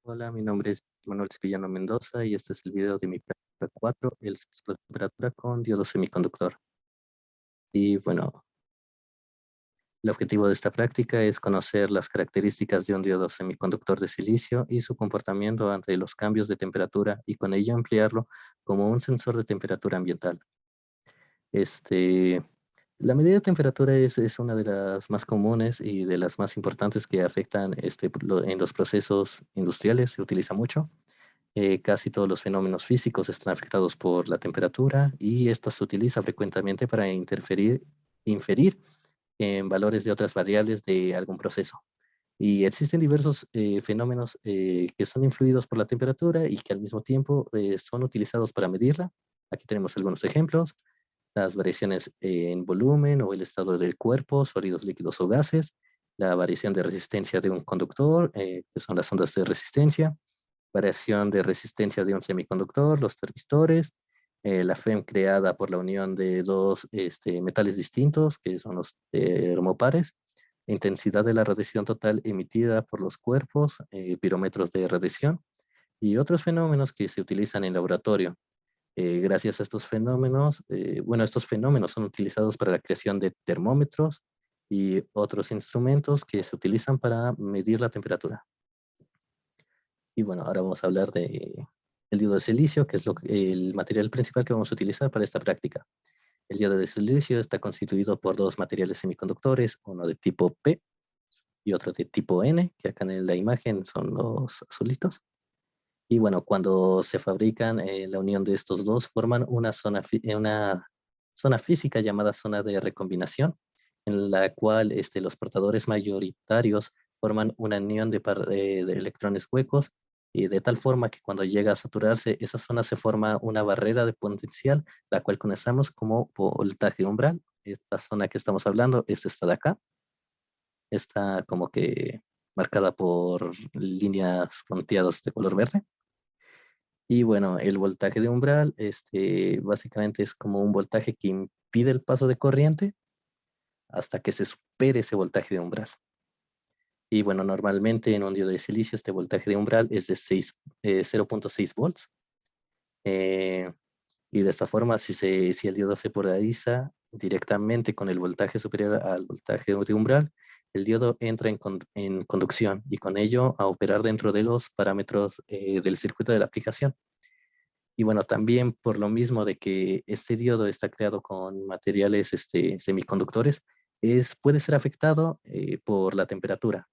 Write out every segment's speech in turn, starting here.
Hola, mi nombre es Manuel Sevillano Mendoza y este es el video de mi práctica 4, el sensor de temperatura con diodo semiconductor. Y bueno, el objetivo de esta práctica es conocer las características de un diodo semiconductor de silicio y su comportamiento ante los cambios de temperatura y con ello emplearlo como un sensor de temperatura ambiental. Este, la medida de temperatura es una de las más comunes y de las más importantes que afectan en los procesos industriales, se utiliza mucho. Casi todos los fenómenos físicos están afectados por la temperatura y esto se utiliza frecuentemente para inferir en valores de otras variables de algún proceso. Y existen diversos fenómenos que son influidos por la temperatura y que al mismo tiempo son utilizados para medirla. Aquí tenemos algunos ejemplos: las variaciones en volumen o el estado del cuerpo, sólidos, líquidos o gases, la variación de resistencia de un conductor, que son las ondas de resistencia, variación de resistencia de un semiconductor, los termistores, la FEM creada por la unión de dos metales distintos, que son los termopares, intensidad de la radiación total emitida por los cuerpos, pirómetros de radiación y otros fenómenos que se utilizan en laboratorio. Gracias a estos fenómenos, estos fenómenos son utilizados para la creación de termómetros y otros instrumentos que se utilizan para medir la temperatura. Y bueno, ahora vamos a hablar de el diodo de silicio, que es el material principal que vamos a utilizar para esta práctica. El diodo de silicio está constituido por dos materiales semiconductores, uno de tipo P y otro de tipo N, que acá en la imagen son los azulitos. Y bueno, cuando se fabrican, la unión de estos dos forman una zona física llamada zona de recombinación, en la cual los portadores mayoritarios forman una unión de electrones huecos, y de tal forma que cuando llega a saturarse, esa zona se forma una barrera de potencial, la cual conocemos como voltaje umbral. Esta zona que estamos hablando es esta de acá, está como que marcada por líneas punteadas de color verde. Y bueno, el voltaje de umbral, básicamente es como un voltaje que impide el paso de corriente hasta que se supere ese voltaje de umbral. Y bueno, normalmente en un diodo de silicio este voltaje de umbral es de 0.6 volts. Eh, y de esta forma, si el diodo se polariza directamente con el voltaje superior al voltaje de umbral, el diodo entra en conducción y con ello a operar dentro de los parámetros del circuito de la aplicación. Y bueno, también por lo mismo de que este diodo está creado con materiales semiconductores, puede ser afectado por la temperatura.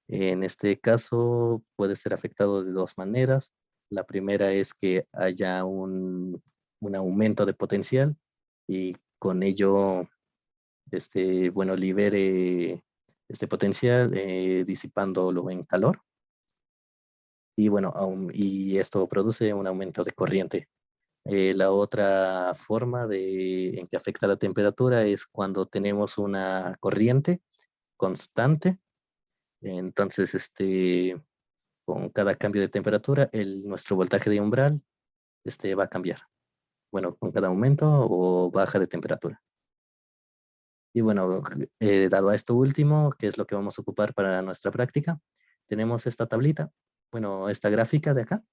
En este caso puede ser afectado de dos maneras. La primera es que haya un aumento de potencial y con ello, libere este potencial disipándolo en calor. Y bueno, y esto produce un aumento de corriente. La otra forma en que afecta la temperatura es cuando tenemos una corriente constante. Entonces, con cada cambio de temperatura, nuestro voltaje de umbral va a cambiar. Bueno, con cada aumento o baja de temperatura. Y bueno, dado a esto último, que es lo que vamos a ocupar para nuestra práctica, tenemos esta tablita, bueno, esta gráfica de acá,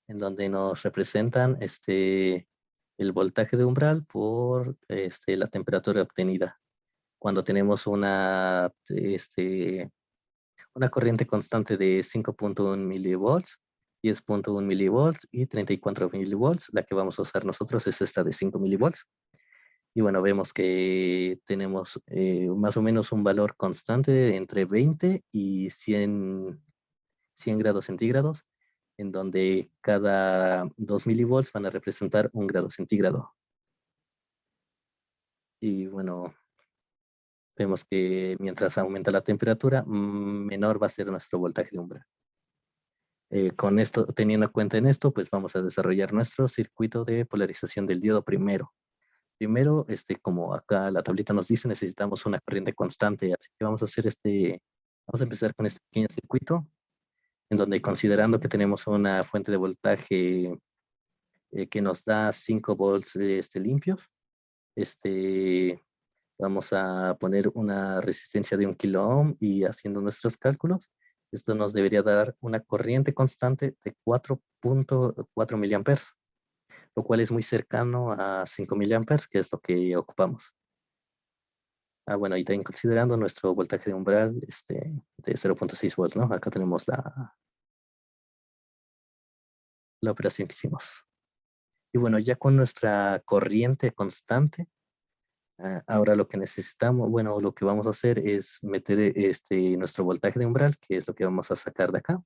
en donde nos representan el voltaje de umbral por la temperatura obtenida. Cuando tenemos una corriente constante de 5.1 milivolts, 10.1 milivolts y 34 milivolts, la que vamos a usar nosotros es esta de 5 milivolts. Y bueno, vemos que tenemos más o menos un valor constante entre 20 y 100 grados centígrados, en donde cada 2 milivolts van a representar 1 grado centígrado. Y bueno, vemos que mientras aumenta la temperatura, menor va a ser nuestro voltaje de umbral. Con esto, teniendo en cuenta en esto, pues vamos a desarrollar nuestro circuito de polarización del diodo primero. Primero, como acá la tablita nos dice, necesitamos una corriente constante, así que vamos a empezar con este pequeño circuito, en donde considerando que tenemos una fuente de voltaje que nos da 5 volts limpios, vamos a poner una resistencia de 1 kilo ohm y haciendo nuestros cálculos, Esto nos debería dar una corriente constante de 4.4 miliamperes, lo cual es muy cercano a 5 miliamperes, que es lo que ocupamos. Bueno, y también considerando nuestro voltaje de umbral de 0.6 volts, ¿no? Acá tenemos la operación que hicimos. Y bueno, ya con nuestra corriente constante, ahora lo que necesitamos, bueno, lo que vamos a hacer es meter nuestro voltaje de umbral, que es lo que vamos a sacar de acá.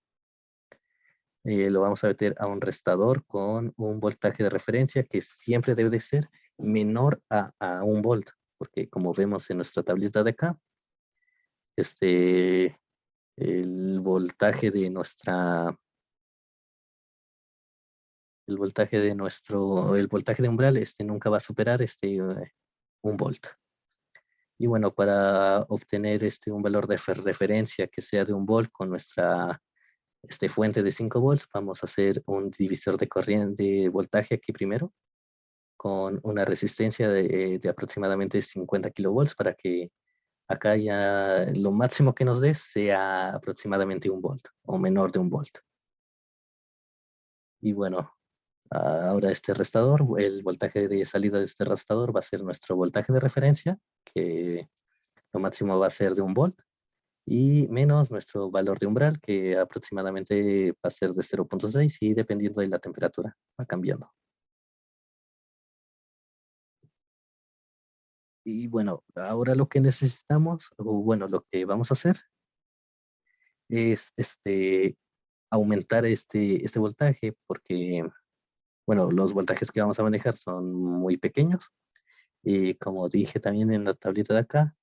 Lo vamos a meter a un restador con un voltaje de referencia que siempre debe de ser menor a 1 volt, porque como vemos en nuestra tablita de acá, el voltaje de nuestra, el voltaje de umbral nunca va a superar 1 volt. Y bueno, para obtener un valor de referencia que sea de 1 volt con nuestra fuente de 5 volts, vamos a hacer un divisor de corriente de voltaje aquí primero, con una resistencia de aproximadamente 50 kilovolts para que acá ya lo máximo que nos dé sea aproximadamente 1 volt o menor de 1 volt. Y bueno, ahora este restador, el voltaje de salida de este restador va a ser nuestro voltaje de referencia, que lo máximo va a ser de 1 volt, y menos nuestro valor de umbral, que aproximadamente va a ser de 0.6 y dependiendo de la temperatura va cambiando. Y bueno, ahora lo que necesitamos, o bueno, lo que vamos a hacer es aumentar este voltaje porque, bueno, los voltajes que vamos a manejar son muy pequeños. Y como dije también en la tablita de acá,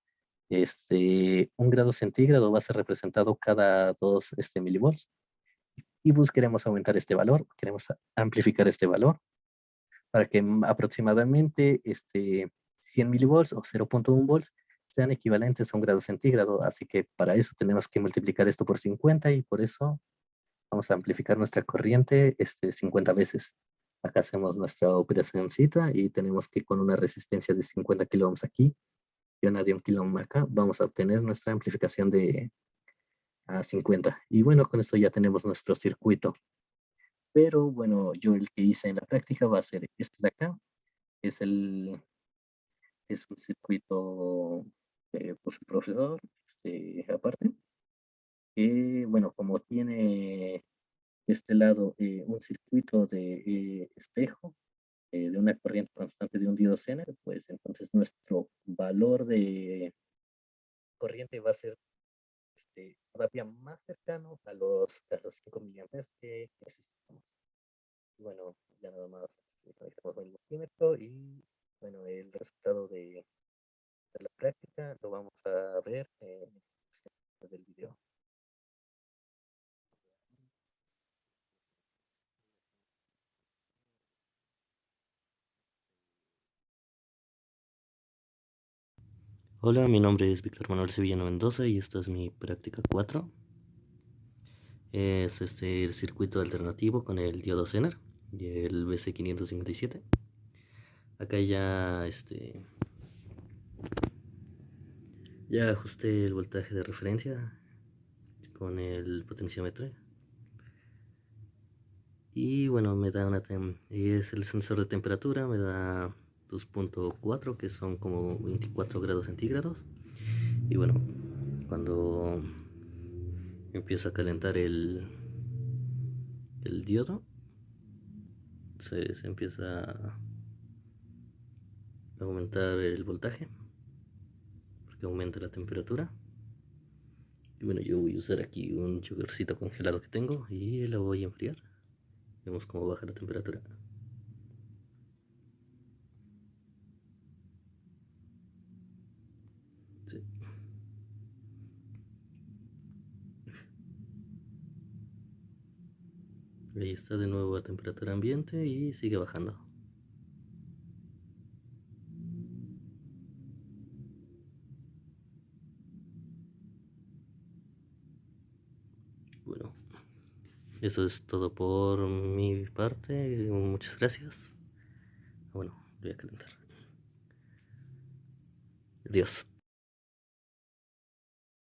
1 grado centígrado va a ser representado cada 2 milivolts. Y pues queremos aumentar este valor, queremos amplificar este valor para que aproximadamente 100 milivolts o 0.1 volts sean equivalentes a 1 grado centígrado. Así que para eso tenemos que multiplicar esto por 50 y por eso vamos a amplificar nuestra corriente 50 veces. Acá hacemos nuestra operacióncita y tenemos que con una resistencia de 50 kilo ohms aquí y una de 1 kilo ohm acá, vamos a obtener nuestra amplificación de 50. Y bueno, con esto ya tenemos nuestro circuito. Pero bueno, yo el que hice en la práctica va a ser este de acá. Es, es un circuito por su profesor, aparte. Bueno, como tiene este lado un circuito de espejo de una corriente constante de un diodo Zener, pues entonces nuestro valor de corriente va a ser todavía más cercano a los 5 miliamperes que necesitamos. Bueno, ya nada más conectamos el multímetro y bueno, el resultado de la práctica lo vamos a ver en el video. Hola, mi nombre es Víctor Manuel Sevillano Mendoza y esta es mi práctica 4. Es el circuito alternativo con el diodo Zener y el BC557. Acá ya ajusté el voltaje de referencia con el potenciómetro. Y bueno, me da es el sensor de temperatura, me da 2.4, que son como 24 grados centígrados. Y bueno, cuando empieza a calentar el diodo, se empieza a aumentar el voltaje porque aumenta la temperatura. Y bueno, yo voy a usar aquí un yogurcito congelado que tengo y lo voy a enfriar. Vemos cómo baja la temperatura. Sí. Ahí está de nuevo a temperatura ambiente y sigue bajando. Bueno, eso es todo por mi parte. Muchas gracias. Bueno, voy a calentar. Adiós.